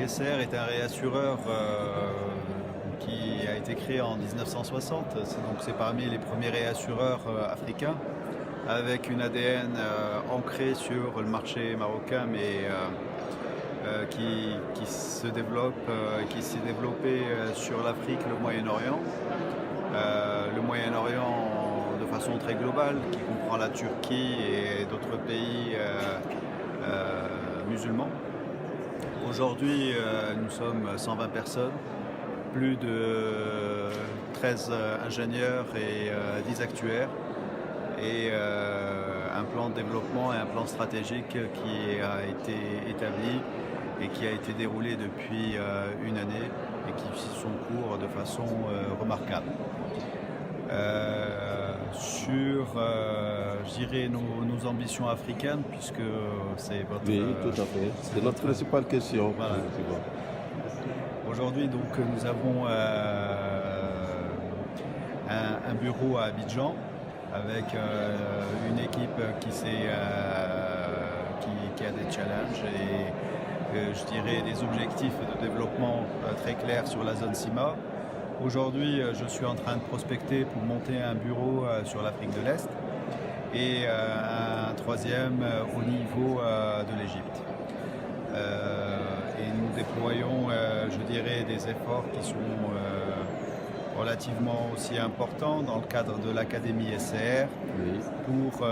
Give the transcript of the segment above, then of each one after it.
ESR est un réassureur qui a été créé en 1960. C'est parmi les premiers réassureurs africains, avec une ADN ancrée sur le marché marocain, mais qui se développe, qui s'est développé sur l'Afrique, le Moyen-Orient. Le Moyen-Orient de façon très globale, qui comprend la Turquie et d'autres pays musulmans. Aujourd'hui, nous sommes 120 personnes, plus de 13 ingénieurs et 10 actuaires, et un plan de développement et un plan stratégique qui a été établi et qui a été déroulé depuis une année et qui suit son cours de façon remarquable. Sur, je dirais, nos ambitions africaines, puisque c'est votre... Oui, tout à fait. C'est notre principale question. Voilà. Aujourd'hui, donc, nous avons un bureau à Abidjan avec une équipe qui a des challenges et je dirais des objectifs de développement très clairs sur la zone CIMA. Aujourd'hui, je suis en train de prospecter pour monter un bureau sur l'Afrique de l'Est et un troisième au niveau de l'Égypte. Et nous déployons, je dirais, des efforts qui sont relativement aussi importants dans le cadre de l'Académie SCR pour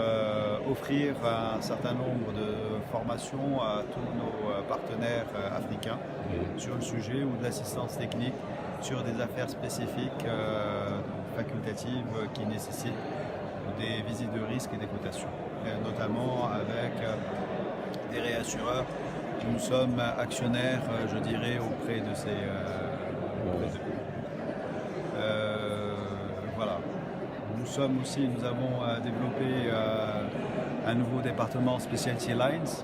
offrir un certain nombre de formations à tous nos partenaires africains sur le sujet ou de l'assistance technique sur des affaires spécifiques facultatives qui nécessitent des visites de risque et des cotations, notamment avec des réassureurs. Nous sommes actionnaires, je dirais, auprès de ces... voilà. Nous avons développé un nouveau département Specialty Lines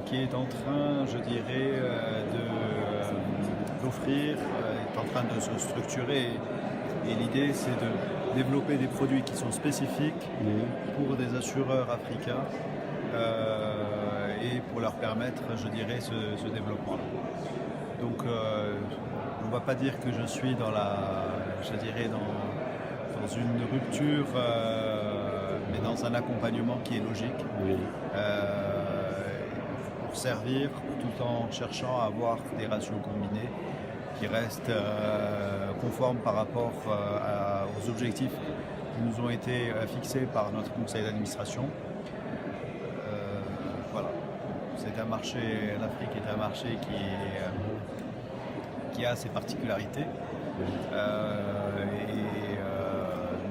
qui est en train, je dirais, d'offrir, est en train de se structurer. Et l'idée, c'est de développer des produits qui sont spécifiques pour des assureurs africains et pour leur permettre, je dirais, ce développement-là. Donc, on ne va pas dire que je suis dans une rupture, mais dans un accompagnement qui est logique, pour servir tout en cherchant à avoir des ratios combinés qui restent conformes par rapport aux objectifs qui nous ont été fixés par notre conseil d'administration. Voilà. C'est un marché, l'Afrique est un marché qui a ses particularités.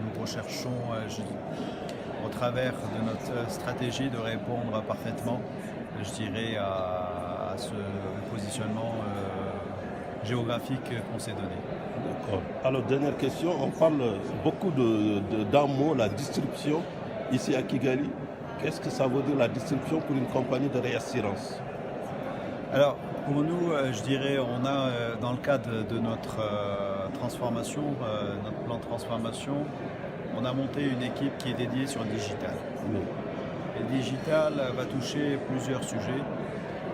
Nous recherchons, au travers de notre stratégie, de répondre parfaitement, je dirais, à ce positionnement géographique qu'on s'est donné. D'accord. Alors, dernière question, on parle beaucoup d'un mot, la distribution, ici à Kigali. Qu'est-ce que ça veut dire la distribution pour une compagnie de réassurance? Alors, pour nous, je dirais, on a, dans le cadre de notre transformation, notre plan de transformation, on a monté une équipe qui est dédiée sur le digital. Et le digital va toucher plusieurs sujets.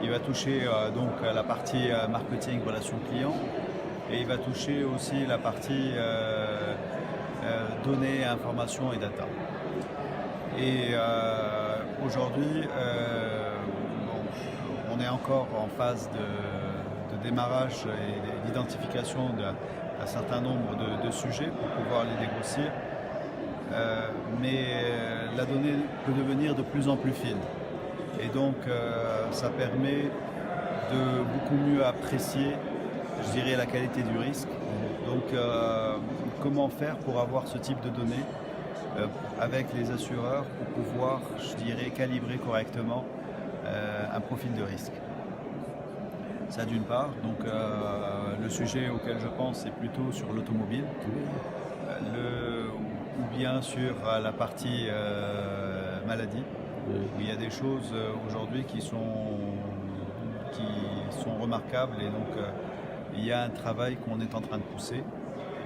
Il va toucher donc la partie marketing, relations clients, et il va toucher aussi la partie données, informations et data. Et aujourd'hui, on est encore en phase de démarrage et d'identification d'un certain nombre de sujets pour pouvoir les négocier. Mais la donnée peut devenir de plus en plus fine. Et donc, ça permet de beaucoup mieux apprécier, je dirais, la qualité du risque. Donc, comment faire pour avoir ce type de données avec les assureurs pour pouvoir, je dirais, calibrer correctement un profil de risque. Ça d'une part. Donc, le sujet auquel je pense, c'est plutôt sur l'automobile. Ou bien sur la partie maladie, où il y a des choses aujourd'hui qui sont remarquables, et donc il y a un travail qu'on est en train de pousser.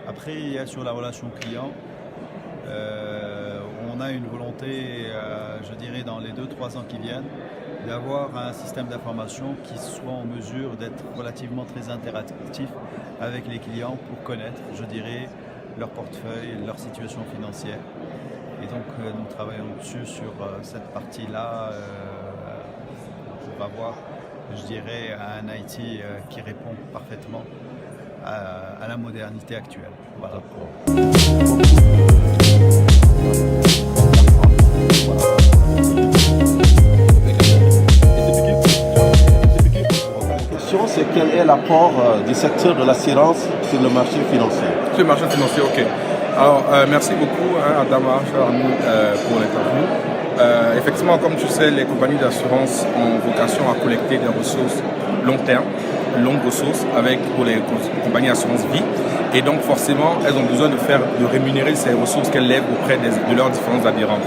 Après, il y a sur la relation client, on a une volonté, je dirais, dans les 2-3 ans qui viennent, d'avoir un système d'information qui soit en mesure d'être relativement très interactif avec les clients pour connaître, je dirais, leur portefeuille, leur situation financière. Et donc nous travaillons dessus sur cette partie-là pour avoir, je dirais, un IT qui répond parfaitement à la modernité actuelle. Voilà. La question, c'est quel est l'apport du secteur de l'assurance sur le marché financier? Sur le marché financier, ok. Alors, merci beaucoup Adama Charami pour l'interview. Effectivement, comme tu sais, les compagnies d'assurance ont vocation à collecter des ressources long terme, longues ressources pour les compagnies d'assurance vie. Et donc, forcément, elles ont besoin de rémunérer ces ressources qu'elles lèvent auprès de leurs différents adhérents.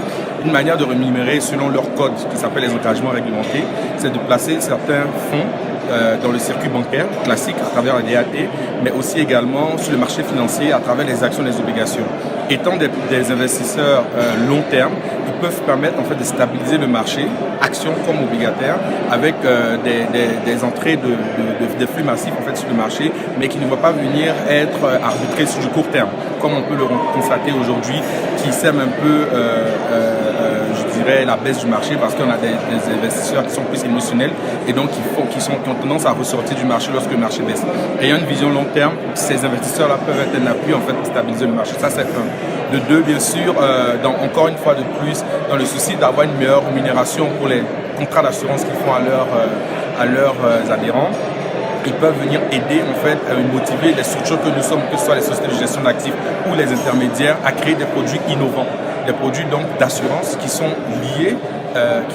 Une manière de rémunérer selon leur code, qui s'appelle les engagements réglementés, c'est de placer certains fonds dans le circuit bancaire classique à travers la DAT, mais aussi également sur le marché financier à travers les actions et les obligations. Étant des investisseurs long terme, ils peuvent permettre en fait de stabiliser le marché, actions comme obligataires, avec des entrées de flux massifs en fait sur le marché, mais qui ne vont pas venir être arbitrés sur du court terme, comme on peut le constater aujourd'hui, qui sème un peu je dirais la baisse du marché parce qu'on a des investisseurs qui sont plus émotionnels et donc qui ont tendance à ressortir du marché lorsque le marché baisse. Ayant une vision long terme, ces investisseurs-là peuvent être un appui en fait pour stabiliser le marché. Ça c'est un. De deux, bien sûr, encore une fois de plus, dans le souci d'avoir une meilleure rémunération pour les contrats d'assurance qu'ils font à leurs adhérents. Ils peuvent venir aider en fait à motiver les structures que nous sommes, que ce soit les sociétés de gestion d'actifs ou les intermédiaires, à créer des produits innovants, des produits donc d'assurance qui sont liés,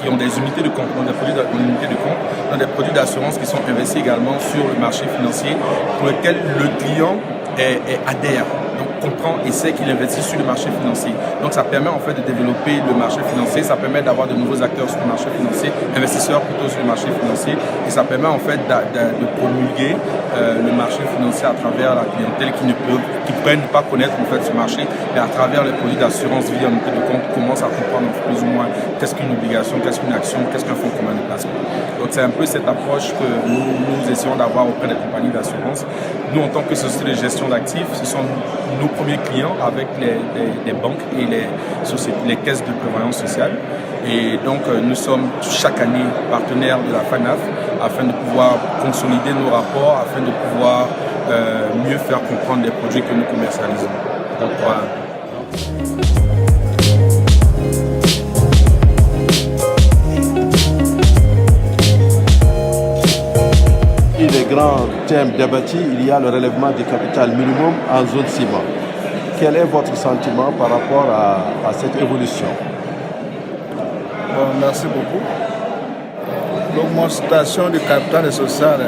qui ont des unités de compte, des produits des produits d'assurance qui sont investis également sur le marché financier, pour lequel le client adhère. Donc comprend et sait qu'il investit sur le marché financier. Donc ça permet en fait de développer le marché financier, ça permet d'avoir de nouveaux acteurs sur le marché financier, investisseurs plutôt sur le marché financier, et ça permet en fait de promulguer le marché financier à travers la clientèle qui pourrait ne pas connaître en fait ce marché, mais à travers les produits d'assurance vie en unité de compte commence à comprendre plus ou moins qu'est-ce qu'une obligation, qu'est-ce qu'une action, qu'est-ce qu'un fonds commun de placement. Donc c'est un peu cette approche que nous essayons d'avoir auprès des compagnies d'assurance. Nous en tant que société de gestion d'actifs, ce sont nos premiers clients avec les banques et les caisses de prévoyance sociale. Et donc nous sommes chaque année partenaires de la FANAF afin de pouvoir consolider nos rapports, afin de pouvoir mieux faire comprendre les produits que nous commercialisons. Donc voilà. Les grands thèmes débattus, il y a le relèvement du capital minimum en zone ciment. Quel est votre sentiment par rapport à cette évolution? Bon, merci beaucoup. L'augmentation du capital social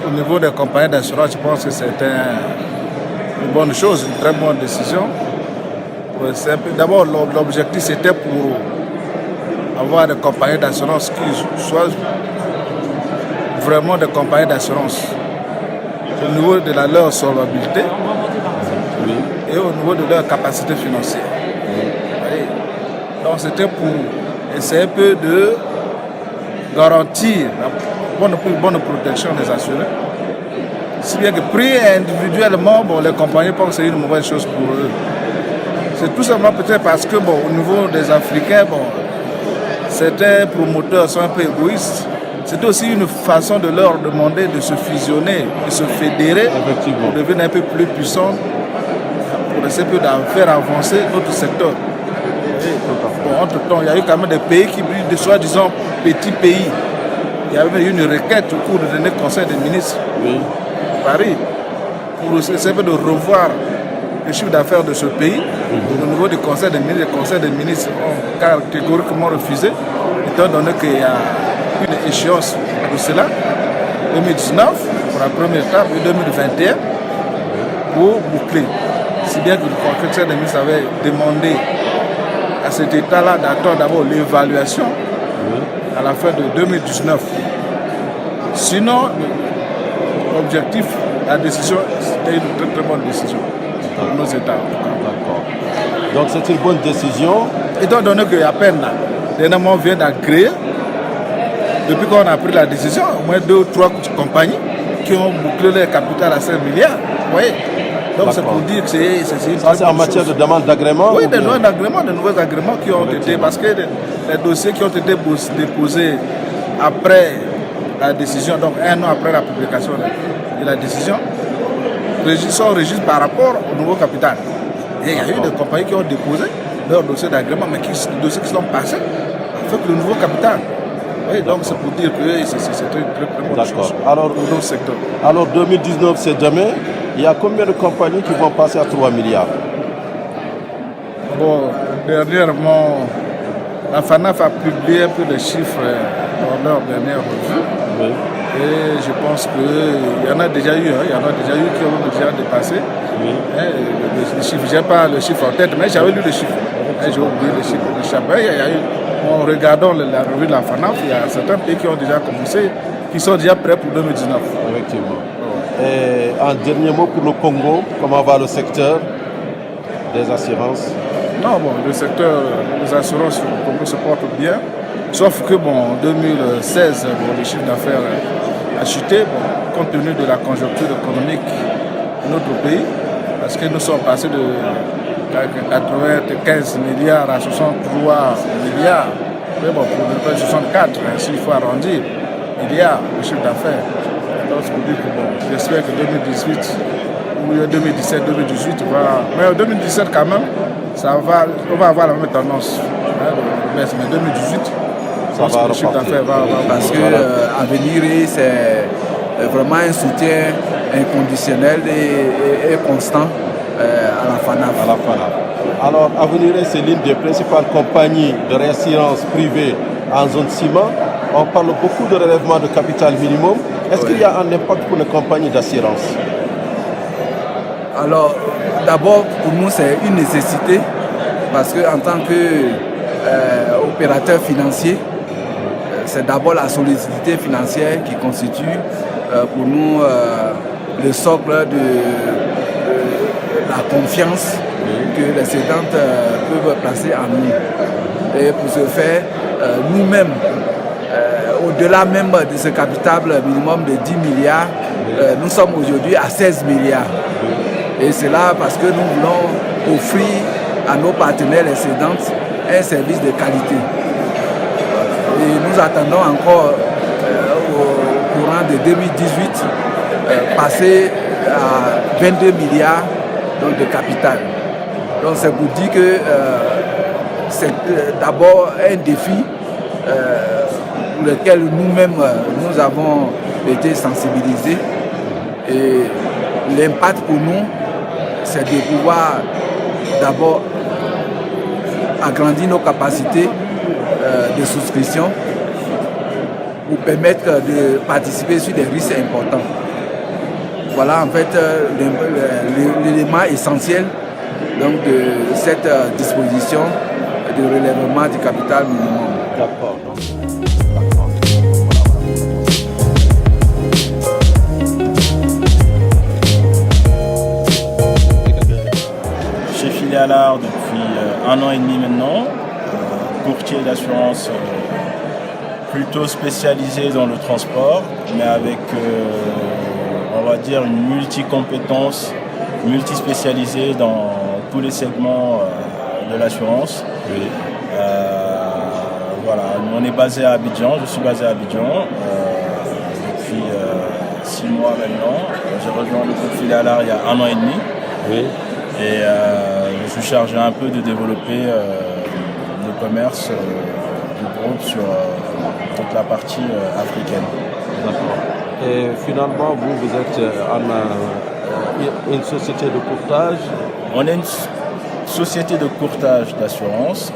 au niveau des compagnies d'assurance, je pense que c'est une bonne chose, une très bonne décision. D'abord, l'objectif c'était pour avoir des compagnies d'assurance qui soient vraiment des compagnies d'assurance au niveau de leur solvabilité et au niveau de leur capacité financière. Donc c'était pour essayer un peu de garantir la bonne protection des assurés. Si bien que pris individuellement, les compagnies pensent que c'est une mauvaise chose pour eux. C'est tout simplement peut-être parce que au niveau des Africains, certains promoteurs sont un peu égoïstes. C'est aussi une façon de leur demander de se fusionner, de se fédérer pour devenir un peu plus puissants, pour essayer de faire avancer notre secteur. Entre-temps, il y a eu quand même des pays qui, de soi-disant petits pays, il y avait eu une requête au cours du dernier conseil des ministres à Paris pour essayer de revoir le chiffre d'affaires de ce pays. Au niveau du conseil des ministres, les conseils des ministres ont catégoriquement refusé, étant donné qu'il y a une échéance de cela, 2019 pour la première étape et 2021 pour boucler. Si bien que le conseil des ministres avait demandé à cet état-là d'attendre d'abord l'évaluation à la fin de 2019. Sinon, l'objectif, la décision, c'était une très très bonne décision pour nos États. D'accord. Donc c'est une bonne décision. Étant donné qu'il y a à peine dernièrement, vient d'agréer, depuis qu'on a pris la décision, au moins 2 ou 3 compagnies qui ont bouclé leur capital à 5 milliards. Vous voyez? Donc c'est pour dire que c'est une Ça, c'est en matière de demande d'agrément? Oui, des demandes d'agrément, de nouveaux agréments qui ont été... Parce que les dossiers qui ont été déposés après la décision, donc 1 an après la publication de la décision, sont régis par rapport au nouveau capital. Et il y a eu des compagnies qui ont déposé leur dossier d'agrément, mais les dossiers qui sont passés avec le nouveau capital. Oui, donc c'est pour dire que c'est très bonne chose pour notre secteur. Alors 2019, c'est demain. Il y a combien de compagnies qui vont passer à 3 milliards? Bon, dernièrement, la FANAF a publié un peu les chiffres dans leur dernière revue. Oui. Et je pense qu'il y en a déjà eu, qui ont déjà dépassé. Oui. Les chiffres, je n'ai pas le chiffre en tête, mais j'avais lu les chiffres. J'ai oublié les chiffres de chaque pays. En regardant la revue de la FANAF, il y a certains pays qui ont déjà commencé, qui sont déjà prêts pour 2019. Effectivement. Et un dernier mot pour le Congo, comment va le secteur des assurances? Non, bon, le secteur des assurances au Congo se porte bien, sauf que en 2016, le chiffre d'affaires a chuté, compte tenu de la conjoncture économique de notre pays, parce que nous sommes passés de 95 milliards à 63 milliards, mais bon, pour ne pas 64, s'il faut arrondir, milliards de chiffre d'affaires. Donc, j'espère que 2018 ou 2017, 2018 mais en 2017 quand même, on va avoir la même tendance. Mais 2018, ça va le chiffre d'affaires va parce que Avenir, c'est vraiment un soutien inconditionnel et constant à la FANAF. Alors, Avenir, c'est l'une des principales compagnies de réassurance privée en zone ciment. On parle beaucoup de relèvement de capital minimum. Est-ce qu'il y a un impact pour les compagnies d'assurance? Alors, d'abord, pour nous, c'est une nécessité parce qu'en tant qu'opérateur financier, c'est d'abord la solidité financière qui constitue pour nous le socle de la confiance que les cédantes peuvent placer en nous. Et pour ce faire, nous-mêmes, au-delà même de ce capital minimum de 10 milliards, nous sommes aujourd'hui à 16 milliards. Et c'est là parce que nous voulons offrir à nos partenaires les cédantes un service de qualité. Et nous attendons encore au courant de 2018 passer à 22 milliards donc, de capital. Donc c'est pour dire que c'est d'abord un défi pour lequel nous-mêmes nous avons été sensibilisés. Et l'impact pour nous, c'est de pouvoir d'abord agrandir nos capacités de souscription pour permettre de participer sur des risques importants. Voilà en fait l'élément essentiel donc, de cette disposition de relèvement du capital minimum. D'accord. J'ai filé à l'art depuis 1 an et demi maintenant, courtier d'assurance plutôt spécialisé dans le transport, mais avec on va dire une multi-compétence, multi-spécialisée dans tous les segments de l'assurance. Oui. Voilà, on est basé à Abidjan, je suis basé à Abidjan depuis 6 mois maintenant. J'ai rejoint le groupe Filialar il y a 1 an et demi. Oui. Et je suis chargé un peu de développer le commerce du groupe sur toute la partie africaine. D'accord. Et finalement, vous êtes une société de courtage? On est une société de courtage d'assurance,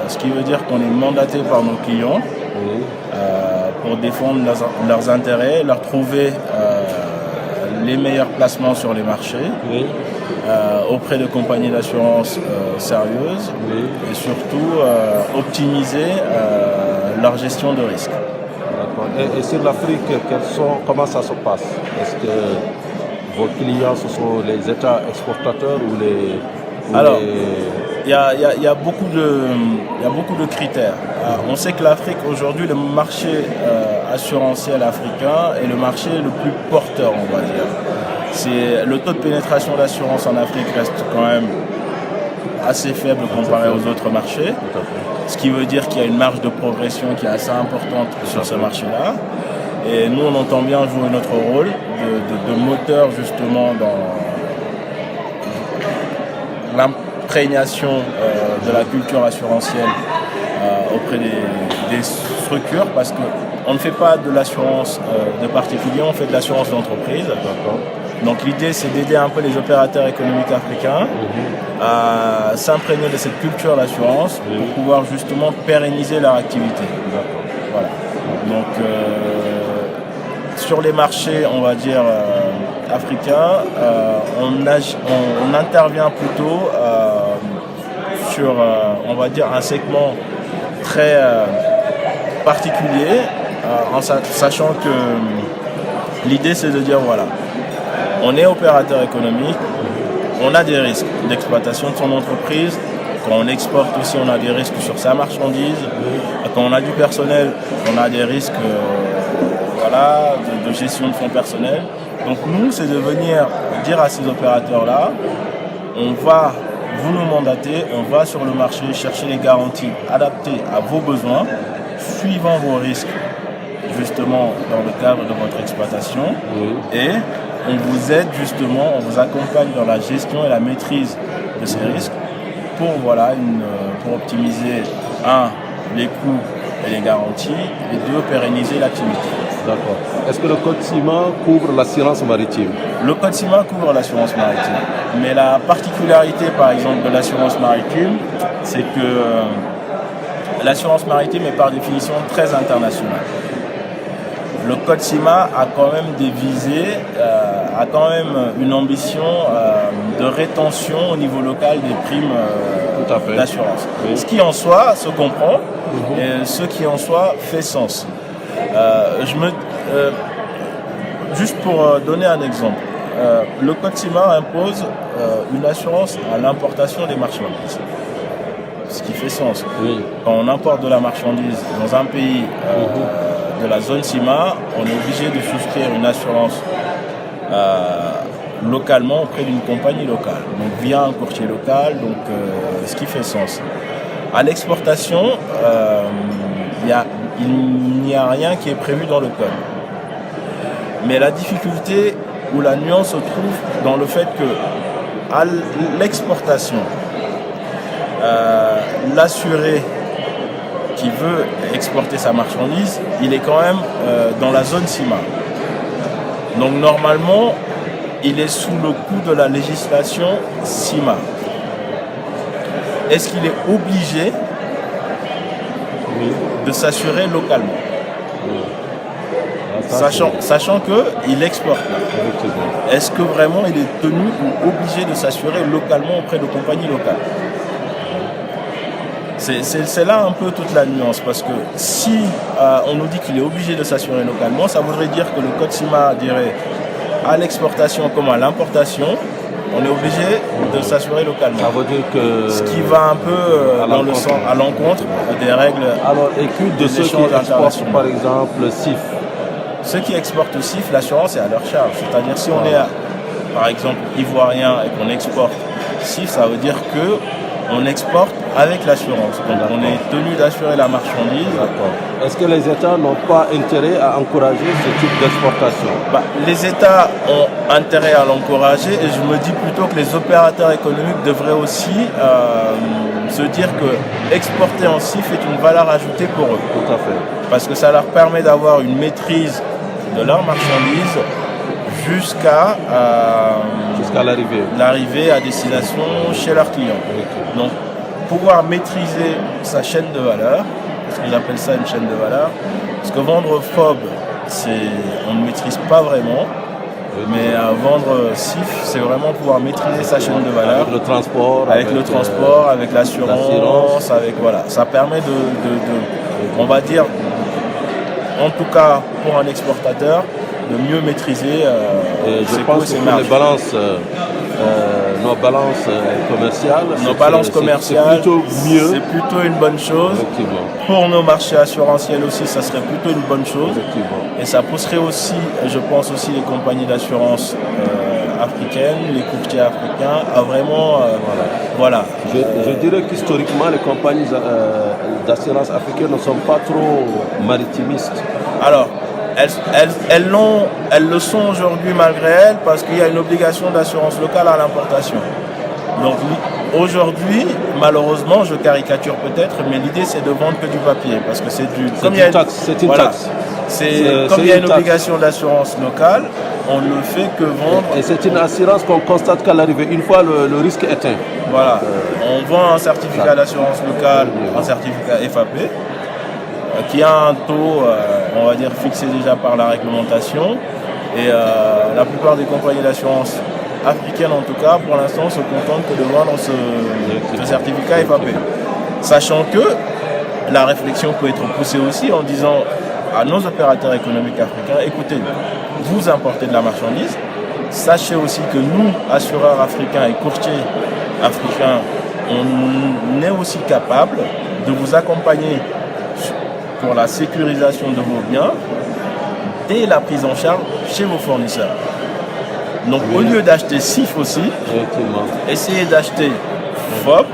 ce qui veut dire qu'on est mandaté par nos clients pour défendre leurs intérêts, leur trouver les meilleurs placements sur les marchés auprès de compagnies d'assurance sérieuses et surtout optimiser leur gestion de risque. Et sur l'Afrique, comment ça se passe? Est-ce que vos clients, ce sont les États exportateurs ou les... Alors, Il y a beaucoup de critères. On sait que l'Afrique, aujourd'hui, le marché assurantiel africain est le marché le plus porteur, on va dire. Le taux de pénétration d'assurance en Afrique reste quand même assez faible comparé aux autres marchés. Ce qui veut dire qu'il y a une marge de progression qui est assez importante sur ce marché-là. Et nous, on entend bien jouer notre rôle de moteur justement dans l'imprégnation de la culture assurantielle auprès des structures, parce qu'on ne fait pas de l'assurance de particuliers, on fait de l'assurance d'entreprise. Donc l'idée, c'est d'aider un peu les opérateurs économiques africains à s'imprégner de cette culture d'assurance pour pouvoir justement pérenniser leur activité. Voilà. Donc sur les marchés, on va dire africains, on intervient plutôt sur, on va dire, un segment très particulier, en sachant que l'idée, c'est de dire, voilà, on est opérateur économique, on a des risques d'exploitation de son entreprise. Quand on exporte aussi, on a des risques sur sa marchandise. Quand on a du personnel, on a des risques de gestion de fonds personnels. Donc nous, c'est de venir dire à ces opérateurs-là, vous nous mandatez, on va sur le marché chercher les garanties adaptées à vos besoins, suivant vos risques, justement dans le cadre de votre exploitation. Et on vous aide justement, on vous accompagne dans la gestion et la maîtrise de ces risques pour optimiser, les coûts et les garanties, et 2, pérenniser l'activité. D'accord. Est-ce que le code CIMA couvre l'assurance maritime? Le code CIMA couvre l'assurance maritime. Mais la particularité, par exemple, de l'assurance maritime, c'est que l'assurance maritime est par définition très internationale. Le code CIMA a quand même des visées, a quand même une ambition de rétention au niveau local des primes d'assurance. Oui. Ce qui en soi se comprend et ce qui en soi fait sens. Juste pour donner un exemple, le code CIMA impose une assurance à l'importation des marchandises. Ce qui fait sens. Oui. Quand on importe de la marchandise dans un pays de la zone CIMA, on est obligé de souscrire une assurance localement auprès d'une compagnie locale, donc via un courtier local, donc ce qui fait sens. À l'exportation, il n'y a rien qui est prévu dans le code. Mais la difficulté ou la nuance se trouve dans le fait que à l'exportation, l'assuré qui veut exporter sa marchandise, il est quand même dans la zone CIMA. Donc normalement, il est sous le coup de la législation CIMA. Est-ce qu'il est obligé de s'assurer localement, sachant qu'il exporte? Est-ce que vraiment il est tenu ou obligé de s'assurer localement auprès de compagnies locales? C'est là un peu toute la nuance, parce que si on nous dit qu'il est obligé de s'assurer localement, ça voudrait dire que le code CIMA dirait à l'exportation comme à l'importation, on est obligé de s'assurer localement. Ça veut dire que... Ce qui va un peu à l'encontre des règles. Alors, et que de ceux qui exportent, par exemple, le CIF? Ceux qui exportent le CIF, l'assurance est à leur charge. C'est-à-dire si on est, par exemple, ivoirien et qu'on exporte CIF, ça veut dire que on exporte avec l'assurance. Donc on est tenu d'assurer la marchandise. Est-ce que les États n'ont pas intérêt à encourager ce type d'exportation? Les États ont intérêt à l'encourager, et je me dis plutôt que les opérateurs économiques devraient aussi se dire que exporter en CIF est une valeur ajoutée pour eux. Tout à fait. Parce que ça leur permet d'avoir une maîtrise de leur marchandise jusqu'à l'arrivée à destination chez leurs clients. Okay. Donc, pouvoir maîtriser sa chaîne de valeur, parce que j'appelle ça une chaîne de valeur, parce que vendre FOB, on ne maîtrise pas vraiment, mais vendre CIF, c'est vraiment pouvoir maîtriser sa chaîne de valeur. Avec le transport. Avec l'assurance, ça permet on va dire, en tout cas pour un exportateur, de mieux maîtriser je pense que pour les balances nos balances commerciales. Nos balances commerciales, c'est plutôt mieux. C'est plutôt une bonne chose. Pour nos marchés assurantiels aussi, ça serait plutôt une bonne chose. Et ça pousserait aussi, je pense aussi, les compagnies d'assurance africaines, les courtiers africains, à vraiment... voilà. Je dirais qu'historiquement, les compagnies d'assurance africaines ne sont pas trop maritimistes. Alors, elles le sont aujourd'hui malgré elles parce qu'il y a une obligation d'assurance locale à l'importation. Donc aujourd'hui, malheureusement, je caricature peut-être, mais l'idée c'est de vendre que du papier parce que c'est du... C'est une taxe. Comme il y a une obligation d'assurance locale, on ne fait que vendre... Et c'est une assurance qu'on constate qu'à l'arrivée, une fois le risque éteint. Voilà, on vend un certificat d'assurance locale, un certificat FAP, qui a un taux, on va dire, fixé déjà par la réglementation. Et la plupart des compagnies d'assurance africaines, en tout cas, pour l'instant, se contentent que de vendre ce certificat FAP. Sachant que la réflexion peut être poussée aussi en disant à nos opérateurs économiques africains, écoutez, vous importez de la marchandise, sachez aussi que nous, assureurs africains et courtiers africains, on est aussi capable de vous accompagner pour la sécurisation de vos biens dès la prise en charge chez vos fournisseurs. Donc au lieu d'acheter SIF aussi, essayez d'acheter FOB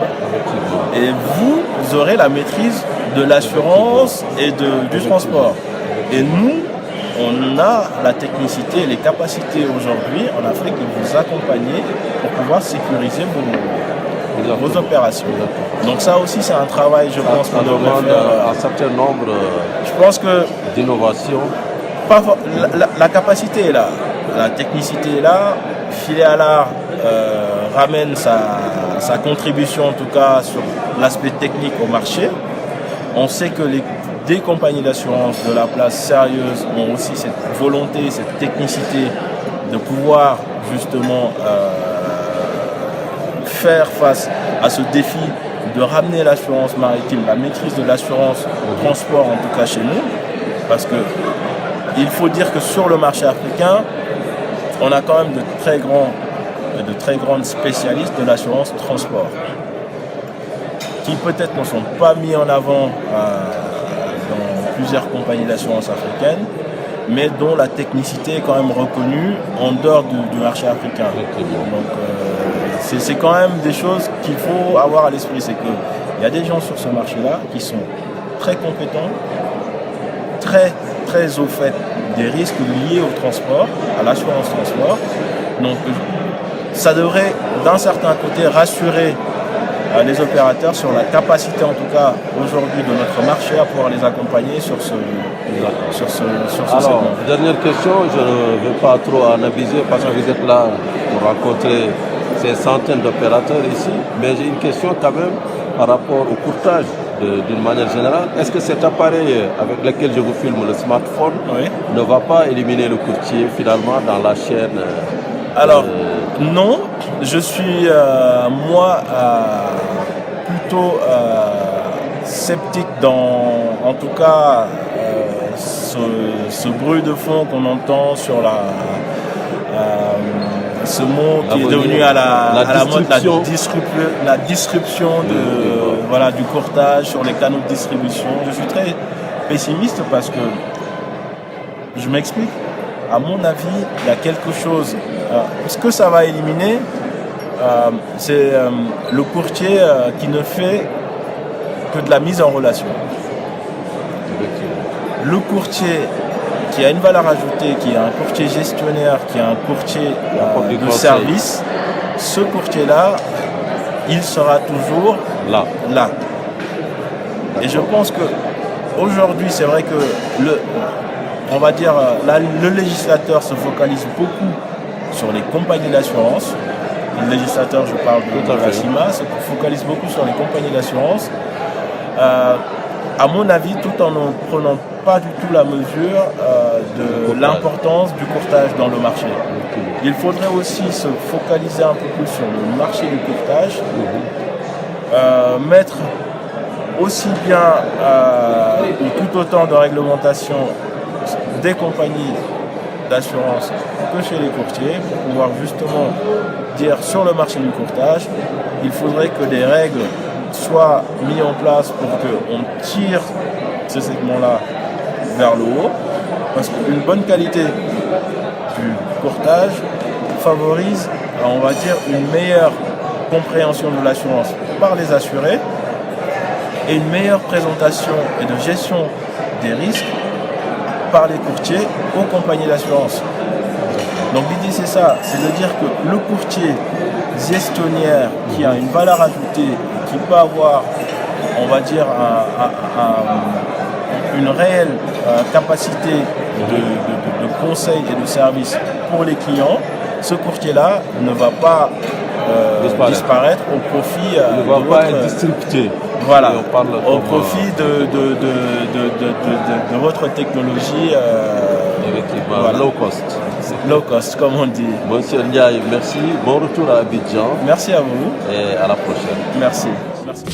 et vous aurez la maîtrise de l'assurance et du transport. Et nous, on a la technicité et les capacités aujourd'hui en Afrique de vous accompagner pour pouvoir sécuriser vos opérations. Donc ça aussi c'est un travail, je pense, qu'on devrait faire. Un certain nombre d'innovations. La capacité est là, la technicité est là. Filialar ramène sa contribution en tout cas sur l'aspect technique au marché. On sait que des compagnies d'assurance de la place sérieuses ont aussi cette volonté, cette technicité de pouvoir justement faire face à ce défi de ramener l'assurance maritime, la maîtrise de l'assurance transport en tout cas chez nous, parce que il faut dire que sur le marché africain, on a quand même de très grandes spécialistes de l'assurance transport, qui peut-être ne sont pas mis en avant dans plusieurs compagnies d'assurance africaines, mais dont la technicité est quand même reconnue en dehors du marché africain. Donc c'est quand même des choses qu'il faut avoir à l'esprit, c'est qu'il y a des gens sur ce marché-là qui sont très compétents, très au fait des risques liés au transport, à l'assurance transport. Donc ça devrait d'un certain côté rassurer les opérateurs sur la capacité en tout cas aujourd'hui de notre marché à pouvoir les accompagner sur ce Alors, segment. Dernière question, je ne vais pas trop en abuser parce que vous êtes là pour rencontrer ces centaines d'opérateurs ici, mais j'ai une question quand même par rapport au courtage d'une manière générale. Est-ce que cet appareil avec lequel je vous filme, le smartphone, ne va pas éliminer le courtier finalement dans la chaîne Alors, non, je suis moi plutôt sceptique dans, en tout cas, ce bruit de fond qu'on entend sur ce mot qui est devenu à la mode, la disruption du courtage sur les canaux de distribution. Je suis très pessimiste parce que, je m'explique, à mon avis, il y a quelque chose. Ce que ça va éliminer, c'est le courtier qui ne fait que de la mise en relation. Le courtier qui a une valeur ajoutée, qui est un courtier gestionnaire, qui est un courtier de service, ce courtier-là, il sera toujours là. Et je pense que aujourd'hui, c'est vrai que on va dire, le législateur se focalise beaucoup sur les compagnies d'assurance. Le législateur, je parle de la CIMA, se focalise beaucoup sur les compagnies d'assurance. À mon avis, tout en ne prenant pas du tout la mesure de l'importance du courtage dans le marché. Il faudrait aussi se focaliser un peu plus sur le marché du courtage, mettre aussi bien ou tout autant de réglementation des compagnies d'assurance que chez les courtiers pour pouvoir justement dire sur le marché du courtage, il faudrait que des règles soient mises en place pour qu'on tire ce segment-là vers le haut, parce qu'une bonne qualité du courtage favorise, on va dire, une meilleure compréhension de l'assurance par les assurés et une meilleure présentation et de gestion des risques par les courtiers aux compagnies d'assurance. Donc l'idée c'est ça, c'est de dire que le courtier gestionnaire qui a une valeur ajoutée, qui peut avoir, on va dire, une réelle capacité de conseil et de service pour les clients, ce courtier-là ne va pas disparaître au profit Il ne va pas être distribué. Voilà, au profit de votre technologie voilà. Low cost. Low cost, comme on dit. Monsieur Ndiaye, merci. Bon retour à Abidjan. Merci à vous. Et à la prochaine. Merci. Merci.